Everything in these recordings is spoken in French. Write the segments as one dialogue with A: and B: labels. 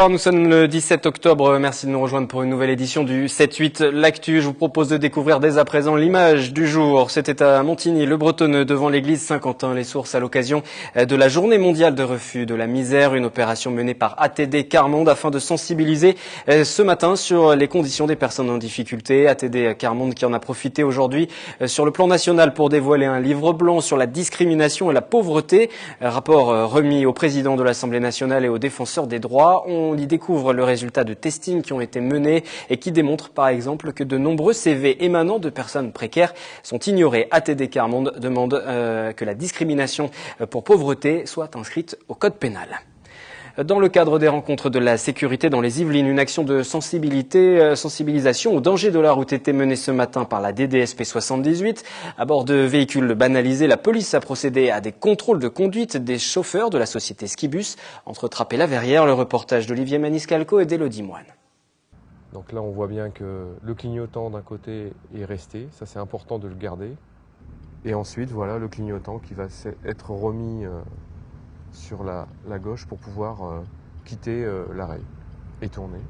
A: Bonsoir, nous sommes le 17 octobre. Merci de nous rejoindre pour une nouvelle édition du 7-8 L'Actu. Je vous propose de découvrir dès à présent l'image du jour. C'était à Montigny-le-Bretonneux, devant l'église Saint-Quentin-les-Sources, à l'occasion de la Journée mondiale de refus de la misère. Une opération menée par ATD Quart-Monde afin de sensibiliser ce matin sur les conditions des personnes en difficulté. ATD Quart-Monde qui en a profité aujourd'hui sur le plan national pour dévoiler un livre blanc sur la discrimination et la pauvreté. Rapport remis au président de l'Assemblée nationale et aux défenseurs des droits. On y découvre le résultat de testings qui ont été menés et qui démontrent par exemple que de nombreux CV émanant de personnes précaires sont ignorés. ATD Quart-Monde demande que la discrimination pour pauvreté soit inscrite au code pénal. Dans le cadre des rencontres de la sécurité dans les Yvelines, une action de sensibilisation au danger de la route était menée ce matin par la DDSP 78. À bord de véhicules banalisés, la police a procédé à des contrôles de conduite des chauffeurs de la société Skibus entre Trappes et la Verrière. Le reportage d'Olivier Maniscalco et d'Élodie Moine.
B: Donc là, on voit bien que le clignotant d'un côté est resté. Ça, c'est important de le garder. Et ensuite, voilà le clignotant qui va être remis sur la gauche pour pouvoir quitter l'arrêt et tourner.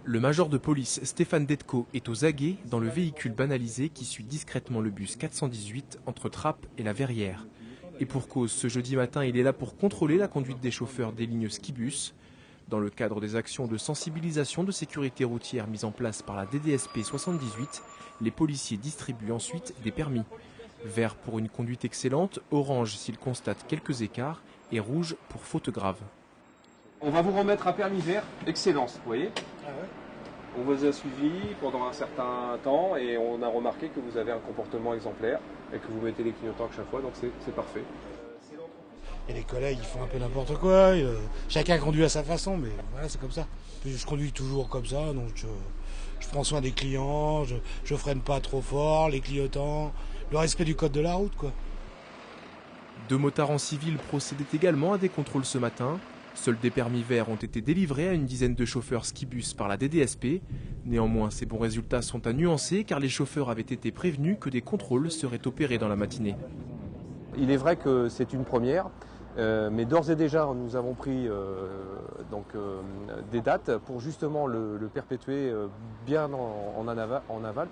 C: Le major de police Stéphane Detko est aux aguets dans le véhicule banalisé qui suit discrètement le bus 418 entre Trappes et la Verrière. Et pour cause, ce jeudi matin, il est là pour contrôler la conduite des chauffeurs des lignes Skibus. Dans le cadre des actions de sensibilisation de sécurité routière mises en place par la DDSP 78, les policiers distribuent ensuite des permis. Vert pour une conduite excellente, orange s'il constate quelques écarts et rouge pour faute grave.
B: On va vous remettre un permis vert excellence, vous voyez. Ah ouais. On vous a suivi pendant un certain temps et on a remarqué que vous avez un comportement exemplaire et que vous mettez les clignotants à chaque fois, donc c'est parfait.
D: Et les collègues, ils font un peu n'importe quoi, chacun conduit à sa façon, mais voilà, c'est comme ça. Puis je conduis toujours comme ça, donc je prends soin des clients, je freine pas trop fort, les clignotants, le respect du code de la route, quoi.
C: Deux motards en civil procédaient également à des contrôles ce matin. Seuls des permis verts ont été délivrés à une dizaine de chauffeurs Skibus par la DDSP. Néanmoins, ces bons résultats sont à nuancer car les chauffeurs avaient été prévenus que des contrôles seraient opérés dans la matinée.
B: Il est vrai que c'est une première, mais d'ores et déjà nous avons pris des dates pour justement le perpétuer bien en aval,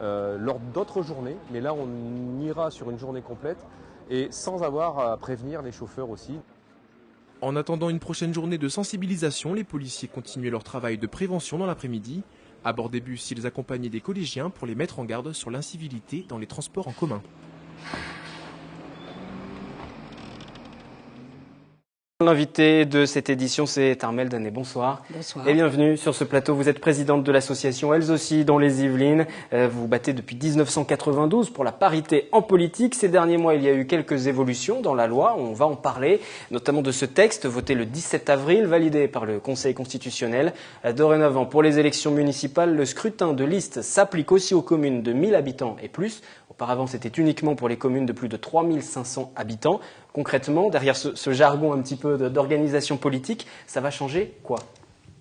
B: lors d'autres journées. Mais là on ira sur une journée complète et sans avoir à prévenir les chauffeurs aussi.
C: En attendant une prochaine journée de sensibilisation, les policiers continuaient leur travail de prévention dans l'après-midi. À bord des bus, ils accompagnaient des collégiens pour les mettre en garde sur l'incivilité dans les transports en commun.
A: L'invité de cette édition, c'est Armelle Danet. Bonsoir.
E: Bonsoir.
A: Et bienvenue sur ce plateau. Vous êtes présidente de l'association Elles aussi dans les Yvelines. Vous vous battez depuis 1992 pour la parité en politique. Ces derniers mois, il y a eu quelques évolutions dans la loi. On va en parler, notamment de ce texte voté le 17 avril, validé par le Conseil constitutionnel. Dorénavant, pour les élections municipales, le scrutin de liste s'applique aussi aux communes de 1000 habitants et plus. Auparavant, c'était uniquement pour les communes de plus de 3500 habitants. Concrètement, derrière ce jargon un petit peu d'organisation politique, ça va changer quoi ?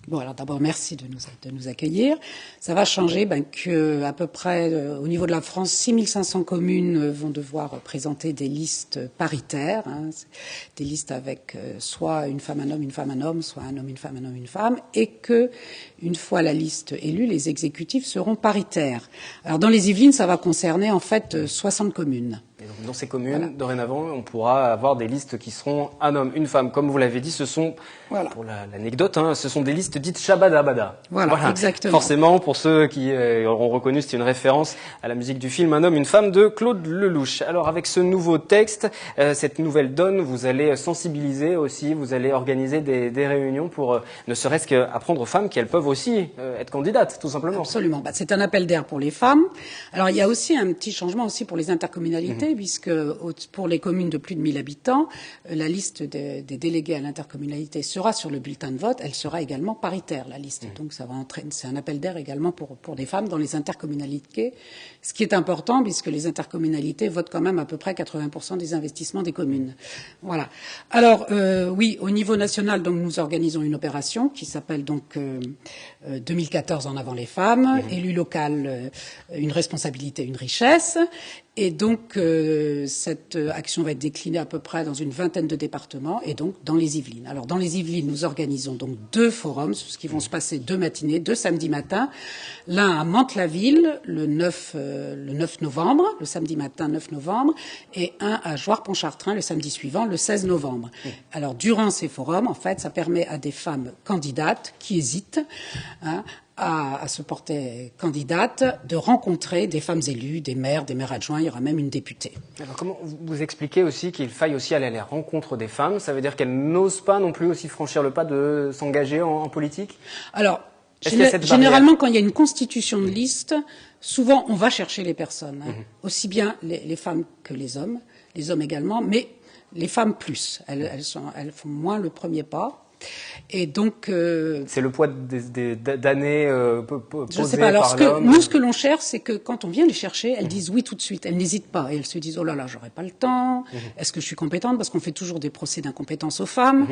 E: Bon, alors d'abord, merci de nous accueillir. Ça va changer que à peu près, au niveau de la France, 6500 communes vont devoir présenter des listes paritaires, des listes avec soit une femme, un homme, soit un homme, une femme, un homme, une femme, et que, une fois la liste élue, les exécutifs seront paritaires. Alors, dans les Yvelines, ça va concerner, en fait, 60 communes.
A: Et donc, dans ces communes, dorénavant, on pourra avoir des listes qui seront un homme, une femme. Comme vous l'avez dit, ce sont, pour l'anecdote, ce sont des listes dites Shabada-Bada.
E: Voilà, exactement.
A: Forcément, pour ceux qui auront reconnu, c'est une référence à la musique du film Un homme, une femme de Claude Lelouch. Alors, avec ce nouveau texte, cette nouvelle donne, vous allez sensibiliser aussi, vous allez organiser des réunions pour ne serait-ce qu'apprendre aux femmes qu'elles peuvent aussi être candidates, tout simplement.
E: Absolument. C'est un appel d'air pour les femmes. Alors, il y a aussi un petit changement aussi pour les intercommunalités. Puisque pour les communes de plus de 1000 habitants, la liste des délégués à l'intercommunalité sera sur le bulletin de vote. Elle sera également paritaire, la liste. Donc ça va entraîner, c'est un appel d'air également pour des femmes dans les intercommunalités. Ce qui est important, puisque les intercommunalités votent quand même à peu près 80% des investissements des communes. Voilà. Alors oui, au niveau national, donc nous organisons une opération qui s'appelle donc 2014 en avant les femmes, élu local, une responsabilité, une richesse. Et donc, cette action va être déclinée à peu près dans une vingtaine de départements et donc dans les Yvelines. Alors, dans les Yvelines, nous organisons donc 2 forums, qui vont se passer 2 matinées, 2 samedis matins. L'un à Mantes-la-Ville, le 9 novembre, le samedi matin 9 novembre, et un à Jouarre-Pontchartrain, le samedi suivant, le 16 novembre. Alors, durant ces forums, en fait, ça permet à des femmes candidates qui hésitent, à se porter candidate, de rencontrer des femmes élues, des maires adjoints, il y aura même une députée.
A: Alors comment vous expliquez aussi qu'il faille aussi aller à la rencontre des femmes? Ça veut dire qu'elles n'osent pas non plus aussi franchir le pas de s'engager en politique?
E: Alors,
A: cette
E: généralement, quand il y a une constitution de liste, souvent on va chercher les personnes, aussi bien les femmes que les hommes également, mais les femmes plus. Elles font moins le premier pas. Et donc,
A: c'est le poids d'années posées
E: je sais pas. Alors,
A: par l'homme.
E: Nous, ce que l'on cherche, c'est que quand on vient les chercher, elles disent oui tout de suite. Elles n'hésitent pas. Et elles se disent, oh là là, j'aurai pas le temps. Est-ce que je suis compétente? Parce qu'on fait toujours des procès d'incompétence aux femmes.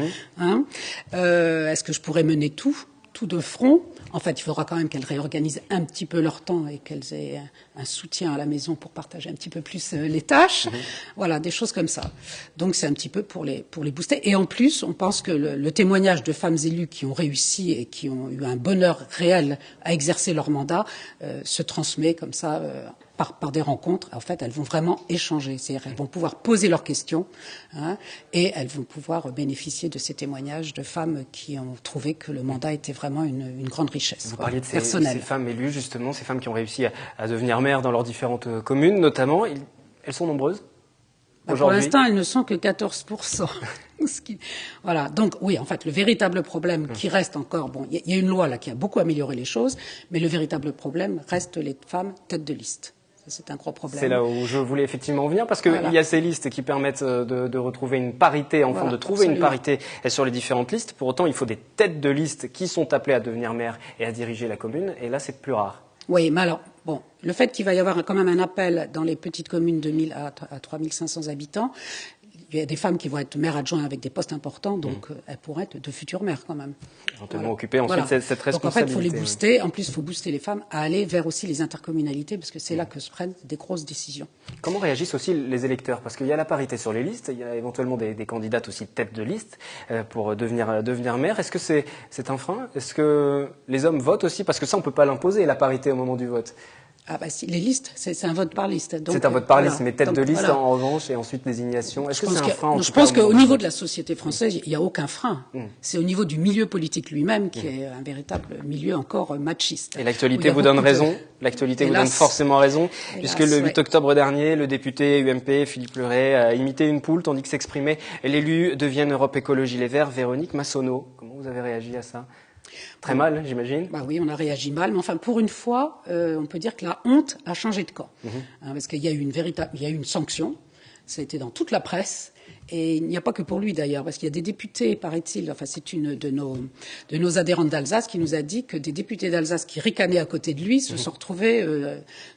E: Est-ce que je pourrais mener tout de front? En fait, il faudra quand même qu'elles réorganisent un petit peu leur temps et qu'elles aient un soutien à la maison pour partager un petit peu plus les tâches. Voilà, des choses comme ça. Donc, c'est un petit peu pour les booster. Et en plus, on pense que le témoignage de femmes élues qui ont réussi et qui ont eu un bonheur réel à exercer leur mandat se transmet comme ça par des rencontres. En fait, elles vont vraiment échanger. C'est-à-dire, elles vont pouvoir poser leurs questions et elles vont pouvoir bénéficier de ces témoignages de femmes qui ont trouvé que le mandat était vraiment une grande richesse.
A: Vous parliez de ces femmes élues, justement, ces femmes qui ont réussi à devenir maires dans leurs différentes communes, notamment. Elles sont nombreuses
E: pour l'instant, elles ne sont que 14%. Voilà. Donc, oui, en fait, le véritable problème qui reste encore, bon, il y a une loi là qui a beaucoup amélioré les choses, mais le véritable problème reste les femmes têtes de liste. C'est un gros problème.
A: C'est là où je voulais effectivement en venir, parce qu'il y a ces listes qui permettent de retrouver une parité, enfin de trouver une parité sur les différentes listes. Pour autant, il faut des têtes de liste qui sont appelées à devenir maire et à diriger la commune, et là, c'est plus rare.
E: Oui, mais alors, bon, le fait qu'il va y avoir quand même un appel dans les petites communes de 1000 à 3500 habitants, il y a des femmes qui vont être maires adjoints avec des postes importants, donc elles pourraient être de futures maires quand même.
A: Éventuellement occuper ensuite cette responsabilité.
E: Donc en fait, il faut les booster. En plus, il faut booster les femmes à aller vers aussi les intercommunalités, parce que c'est là que se prennent des grosses décisions.
A: Comment réagissent aussi les électeurs? Parce qu'il y a la parité sur les listes, il y a éventuellement des candidates aussi tête de liste pour devenir maire. Est-ce que c'est un frein? Est-ce que les hommes votent aussi? Parce que ça, on ne peut pas l'imposer, la parité au moment du vote.
E: Ah bah si, les listes, c'est un vote par liste.
A: C'est un vote par liste, mais tête de liste en revanche, et ensuite désignation. Est-ce que c'est un frein?
E: Je pense qu'au niveau de la société française, il n'y a aucun frein. C'est au niveau du milieu politique lui-même qui est un véritable milieu encore machiste.
A: Et l'actualité vous donne raison. L'actualité vous donne forcément raison, puisque le 8 octobre dernier, le député UMP Philippe Leray a imité une poule, tandis que s'exprimait l'élu de Vienne Europe Écologie Les Verts, Véronique Massonneau. Comment vous avez réagi à ça? Très mal, j'imagine.
E: Bah oui, on a réagi mal, mais enfin, pour une fois, on peut dire que la honte a changé de camp, parce qu'il y a eu une sanction. Ça a été dans toute la presse. Et il n'y a pas que pour lui d'ailleurs, parce qu'il y a des députés, paraît-il, enfin c'est une de nos adhérentes d'Alsace qui nous a dit que des députés d'Alsace qui ricanaient à côté de lui se sont retrouvés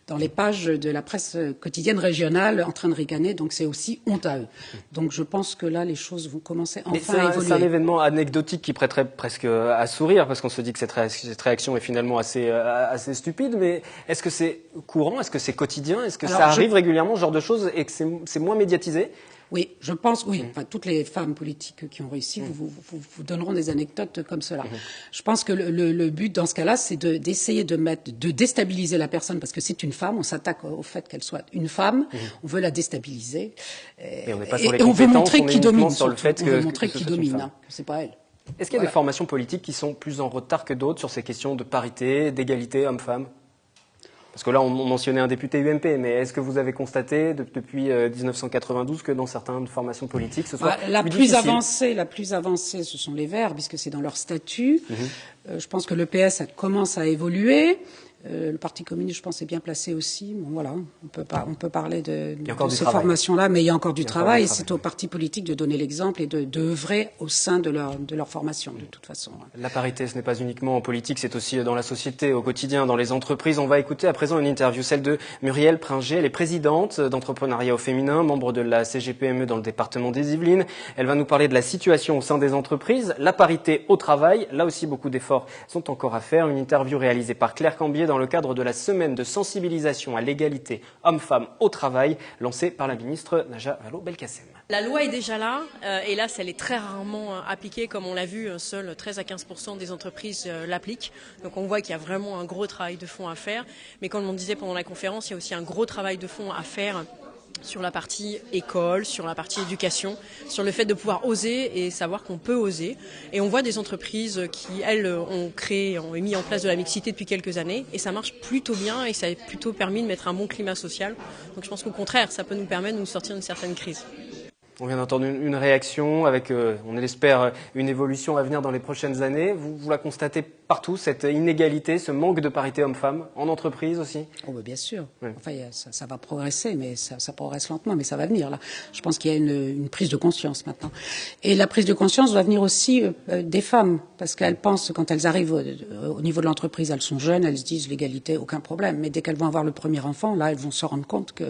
E: dans les pages de la presse quotidienne régionale en train de ricaner, donc c'est aussi honte à eux. Donc je pense que là les choses vont commencer enfin à évoluer.
A: C'est un événement anecdotique qui prêterait presque à sourire, parce qu'on se dit que cette réaction est finalement assez stupide, mais est-ce que c'est courant, est-ce que c'est quotidien, est-ce que ça arrive régulièrement, ce genre de choses, et que c'est moins médiatisé?
E: Oui, je pense, oui. Enfin, toutes les femmes politiques qui ont réussi vous donneront des anecdotes comme cela. Je pense que le but dans ce cas-là, c'est d'essayer de déstabiliser la personne, parce que c'est une femme. On s'attaque au fait qu'elle soit une femme. On veut la déstabiliser.
A: Et on n'est pas sur les
E: compétences,
A: on veut
E: montrer qui domine.
A: Sur le fait
E: on veut montrer qui domine, que c'est pas elle.
A: Est-ce qu'il y a des formations politiques qui sont plus en retard que d'autres sur ces questions de parité, d'égalité homme-femme? Parce que là, on mentionnait un député UMP, mais est-ce que vous avez constaté depuis 1992 que dans certaines formations politiques, ce soit
E: la plus avancée, ce sont les Verts, puisque c'est dans leur statut. Je pense que le PS commence à évoluer. Le Parti communiste, je pense, est bien placé aussi. Bon, voilà, on peut parler de ces formations-là, mais il y a encore du travail. Et c'est aux partis politiques de donner l'exemple et d'œuvrer au sein de leur formation, de toute façon.
A: La parité, ce n'est pas uniquement en politique, c'est aussi dans la société, au quotidien, dans les entreprises. On va écouter à présent une interview, celle de Muriel Pringer. Elle est présidente d'entrepreneuriat au féminin, membre de la CGPME dans le département des Yvelines. Elle va nous parler de la situation au sein des entreprises, la parité au travail. Là aussi, beaucoup d'efforts sont encore à faire. Une interview réalisée par Claire Cambier dans dans le cadre de la semaine de sensibilisation à l'égalité hommes-femmes au travail lancée par la ministre Najat Vallaud-Belkacem.
F: La loi est déjà là, hélas elle est très rarement appliquée, comme on l'a vu, seuls 13 à 15% des entreprises l'appliquent. Donc on voit qu'il y a vraiment un gros travail de fond à faire. Mais comme on disait pendant la conférence, il y a aussi un gros travail de fond à faire sur la partie école, sur la partie éducation, sur le fait de pouvoir oser et savoir qu'on peut oser. Et on voit des entreprises qui, elles, ont mis en place de la mixité depuis quelques années et ça marche plutôt bien et ça a plutôt permis de mettre un bon climat social. Donc je pense qu'au contraire, ça peut nous permettre de nous sortir d'une certaine crise.
A: On vient d'entendre une réaction avec, on l'espère, une évolution à venir dans les prochaines années. Vous la constatez partout, cette inégalité, ce manque de parité homme-femme, en entreprise aussi?
E: Oh, bah, bien sûr.
A: Oui.
E: Enfin, ça va progresser, mais ça progresse lentement, mais ça va venir là. Je pense qu'il y a une prise de conscience maintenant. Et la prise de conscience doit venir aussi des femmes, parce qu'elles pensent, quand elles arrivent au niveau de l'entreprise, elles sont jeunes, elles se disent l'égalité, aucun problème. Mais dès qu'elles vont avoir le premier enfant, là, elles vont se rendre compte que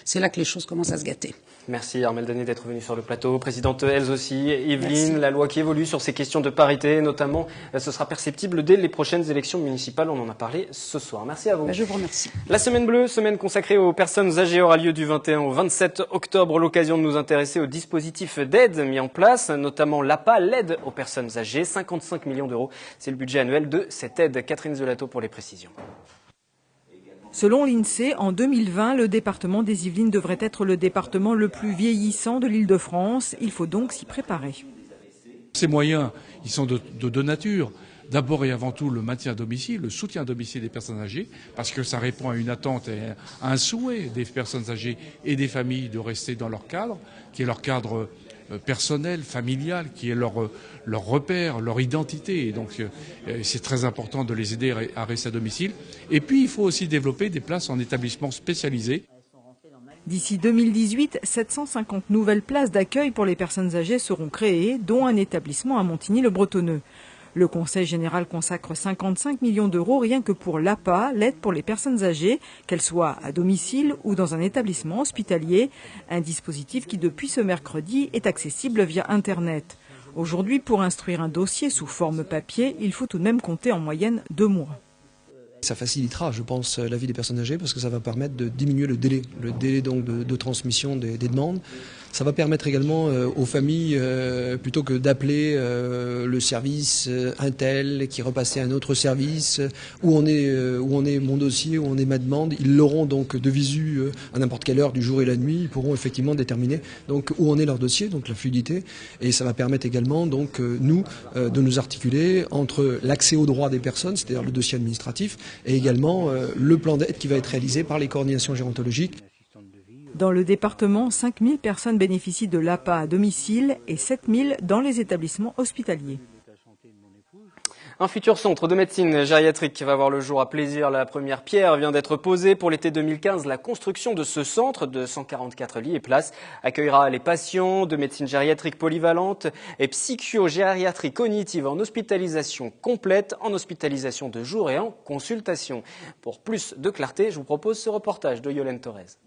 E: c'est là que les choses commencent à se gâter.
A: Merci Armelle Danet d'être venue sur le plateau. Présidente elles aussi, Evelyne,
E: Merci.
A: La loi qui évolue sur ces questions de parité, notamment, ce sera perceptible dès les prochaines élections municipales. On en a parlé ce soir. Merci à vous.
E: Je vous remercie.
A: La semaine bleue, semaine consacrée aux personnes âgées, aura lieu du 21 au 27 octobre. L'occasion de nous intéresser aux dispositifs d'aide mis en place, notamment l'APA, l'aide aux personnes âgées. 55 millions d'euros, c'est le budget annuel de cette aide. Catherine Zelato pour les précisions.
G: Selon l'INSEE, en 2020, le département des Yvelines devrait être le département le plus vieillissant de l'Île-de-France. Il faut donc s'y préparer.
H: Ces moyens, ils sont de deux natures. D'abord et avant tout, le maintien à domicile, le soutien à domicile des personnes âgées, parce que ça répond à une attente et à un souhait des personnes âgées et des familles de rester dans leur cadre, qui est leur cadre personnel, familial, qui est leur repère, leur identité. Et donc c'est très important de les aider à rester à domicile. Et puis il faut aussi développer des places en établissements spécialisés.
G: D'ici 2018, 750 nouvelles places d'accueil pour les personnes âgées seront créées, dont un établissement à Montigny-le-Bretonneux. Le Conseil général consacre 55 millions d'euros rien que pour l'APA, l'aide pour les personnes âgées, qu'elles soient à domicile ou dans un établissement hospitalier, un dispositif qui depuis ce mercredi est accessible via Internet. Aujourd'hui, pour instruire un dossier sous forme papier, il faut tout de même compter en moyenne 2 mois.
I: Ça facilitera, je pense, la vie des personnes âgées parce que ça va permettre de diminuer le délai donc de transmission des demandes. Ça va permettre également aux familles, plutôt que d'appeler le service Intel qui repassait à un autre service, où on est mon dossier, où on est ma demande, ils l'auront donc de visu à n'importe quelle heure du jour et la nuit, ils pourront effectivement déterminer donc où en est leur dossier, donc la fluidité, et ça va permettre également donc nous de nous articuler entre l'accès aux droits des personnes, c'est-à-dire le dossier administratif, et également le plan d'aide qui va être réalisé par les coordinations gérontologiques.
G: Dans le département, 5000 personnes bénéficient de l'APA à domicile et 7000 dans les établissements hospitaliers.
A: Un futur centre de médecine gériatrique va voir le jour à Plaisir. La première pierre vient d'être posée pour l'été 2015. La construction de ce centre de 144 lits et places accueillera les patients de médecine gériatrique polyvalente et psycho-gériatrie cognitive en hospitalisation complète, en hospitalisation de jour et en consultation. Pour plus de clarté, je vous propose ce reportage de Yolène Torres.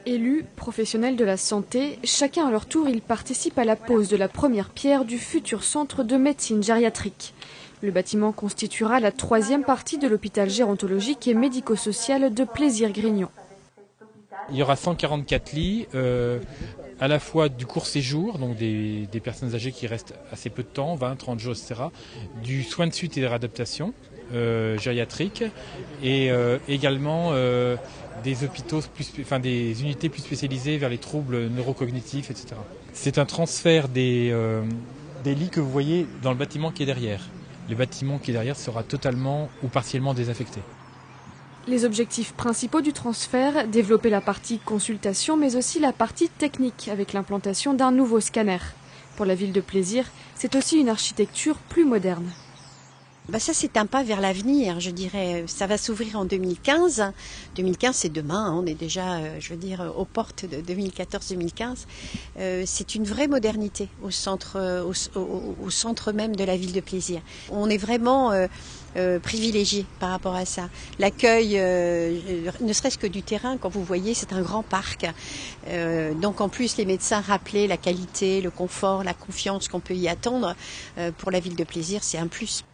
J: Élus, professionnels de la santé, chacun à leur tour, ils participent à la pose de la première pierre du futur centre de médecine gériatrique. Le bâtiment constituera la 3e partie de l'hôpital gérontologique et médico-social de Plaisir-Grignon.
K: Il y aura 144 lits, à la fois du court séjour, donc des personnes âgées qui restent assez peu de temps, 20, 30 jours, etc., du soin de suite et de réadaptation gériatrique, et également des hôpitaux, des unités plus spécialisées vers les troubles neurocognitifs, etc. C'est un transfert des lits que vous voyez dans le bâtiment qui est derrière. Le bâtiment qui est derrière sera totalement ou partiellement désaffecté.
J: Les objectifs principaux du transfert, développer la partie consultation mais aussi la partie technique avec l'implantation d'un nouveau scanner. Pour la ville de Plaisir, c'est aussi une architecture plus moderne.
L: Ça, c'est un pas vers l'avenir, je dirais. Ça va s'ouvrir en 2015. 2015, c'est demain. On est déjà, aux portes de 2014-2015. C'est une vraie modernité au centre même de la ville de Plaisir. On est vraiment privilégié par rapport à ça. L'accueil, ne serait-ce que du terrain, quand vous voyez, c'est un grand parc. Donc en plus, les médecins rappelaient la qualité, le confort, la confiance qu'on peut y attendre. Pour la ville de Plaisir, c'est un plus.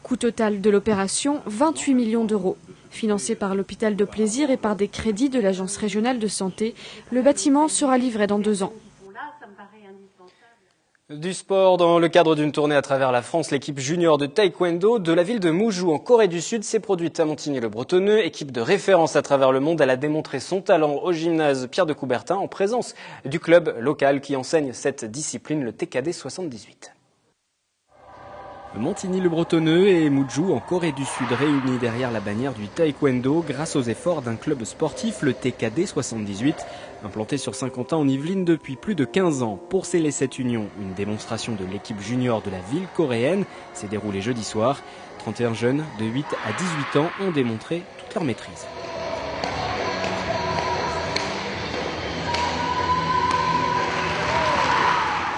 J: Coût total de l'opération, 28 millions d'euros. Financé par l'hôpital de Plaisir et par des crédits de l'Agence régionale de santé, le bâtiment sera livré dans 2 ans.
A: Du sport, dans le cadre d'une tournée à travers la France, l'équipe junior de taekwondo de la ville de Moujou en Corée du Sud s'est produite à Montigny-le-Bretonneux. Équipe de référence à travers le monde, elle a démontré son talent au gymnase Pierre de Coubertin en présence du club local qui enseigne cette discipline, le TKD 78. Montigny-le-Bretonneux et Moujou en Corée du Sud réunis derrière la bannière du taekwondo grâce aux efforts d'un club sportif, le TKD 78, implanté sur Saint-Quentin en Yvelines depuis plus de 15 ans. Pour sceller cette union, une démonstration de l'équipe junior de la ville coréenne s'est déroulée jeudi soir. 31 jeunes de 8 à 18 ans ont démontré toute leur maîtrise.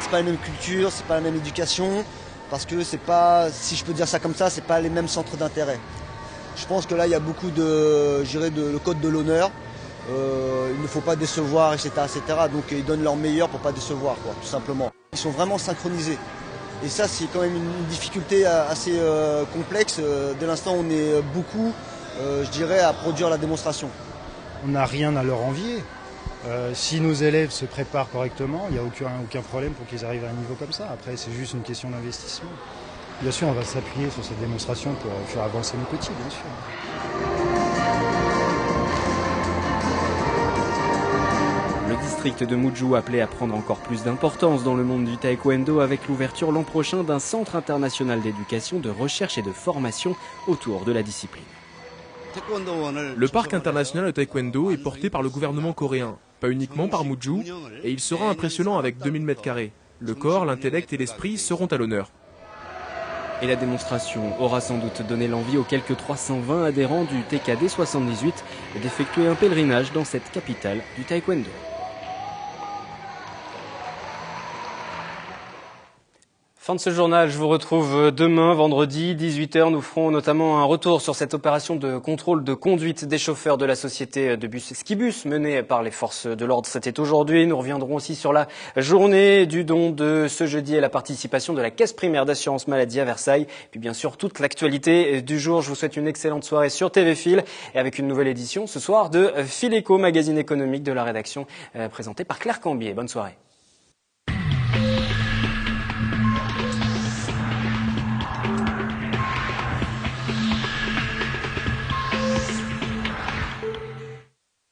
M: C'est pas la même culture, c'est pas la même éducation. Parce que c'est pas, si je peux dire ça comme ça, c'est pas les mêmes centres d'intérêt. Je pense que là, il y a beaucoup de, je dirais, le code de l'honneur. Il ne faut pas décevoir, etc., etc. Donc ils donnent leur meilleur pour pas décevoir, quoi, tout simplement. Ils sont vraiment synchronisés. Et ça, c'est quand même une difficulté assez complexe. Dès l'instant où on est beaucoup, je dirais, à produire la démonstration.
N: On n'a rien à leur envier. Si nos élèves se préparent correctement, il n'y a aucun problème pour qu'ils arrivent à un niveau comme ça. Après, c'est juste une question d'investissement. Bien sûr, on va s'appuyer sur cette démonstration pour faire avancer nos petits, bien sûr.
A: Le district de Moujou appelé à prendre encore plus d'importance dans le monde du taekwondo avec l'ouverture l'an prochain d'un centre international d'éducation, de recherche et de formation autour de la discipline.
C: Le parc international de taekwondo est porté par le gouvernement coréen, pas uniquement par Moujou, et il sera impressionnant avec 2000 m². Le corps, l'intellect et l'esprit seront à l'honneur.
A: Et la démonstration aura sans doute donné l'envie aux quelques 320 adhérents du TKD 78 d'effectuer un pèlerinage dans cette capitale du taekwondo. Fin de ce journal, je vous retrouve demain, vendredi, 18h. Nous ferons notamment un retour sur cette opération de contrôle de conduite des chauffeurs de la société de bus Skibus menée par les forces de l'ordre. C'était aujourd'hui. Nous reviendrons aussi sur la journée du don de ce jeudi et la participation de la Caisse primaire d'assurance maladie à Versailles. Puis bien sûr, toute l'actualité du jour. Je vous souhaite une excellente soirée sur TV Fil et avec une nouvelle édition ce soir de Fil Éco, magazine économique de la rédaction, présenté par Claire Cambier. Bonne soirée.